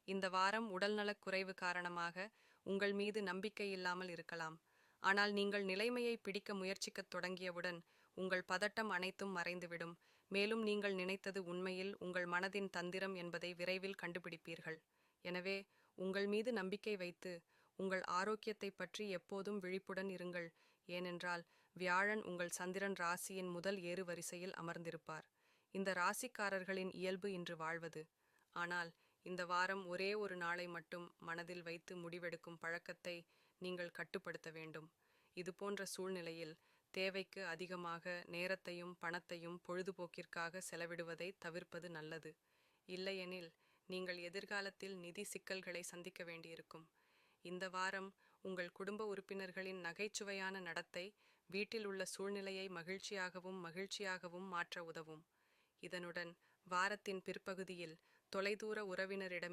இந்த வாரம் உடல்நலக் குறைவு காரணமாக உங்கள் மீது நம்பிக்கை இல்லாமல் இருக்கலாம். ஆனால் நீங்கள் நிலைமையை பிடிக்க முயற்சிக்கத் தொடங்கியவுடன் உங்கள் பதட்டம் அனைத்தும் மறைந்துவிடும். மேலும் நீங்கள் நினைத்தது உண்மையில் உங்கள் மனதின் தந்திரம் என்பதை விரைவில் கண்டுபிடிப்பீர்கள். எனவே உங்கள் மீது நம்பிக்கை வைத்து உங்கள் ஆரோக்கியத்தை பற்றி எப்போதும் விழிப்புடன் இருங்கள். ஏனென்றால் வியாழன் உங்கள் சந்திரன் ராசியின் முதல் ஏறுவரிசையில் அமர்ந்திருப்பார். இந்த ராசிக்காரர்களின் இயல்பு இன்று வாழ்வது. ஆனால் இந்த வாரம் ஒரே ஒரு நாளை மட்டும் மனதில் வைத்து முடிவெடுக்கும் பழக்கத்தை நீங்கள் கட்டுப்படுத்த வேண்டும். இதுபோன்ற சூழ்நிலையில் தேவைக்கு அதிகமாக நேரத்தையும் பணத்தையும் பொழுதுபோக்கிற்காக செலவிடுவதை தவிர்ப்பது நல்லது. இல்லையெனில் நீங்கள் எதிர்காலத்தில் நிதி சிக்கல்களை சந்திக்க வேண்டியிருக்கும். இந்த வாரம் உங்கள் குடும்ப உறுப்பினர்களின் நகைச்சுவையான நடத்தை வீட்டில் உள்ள சூழ்நிலையை மகிழ்ச்சியாகவும் மாற்ற உதவும். இதனுடன் வாரத்தின் பிற்பகுதியில் தொலைதூர உறவினரிடமிருந்து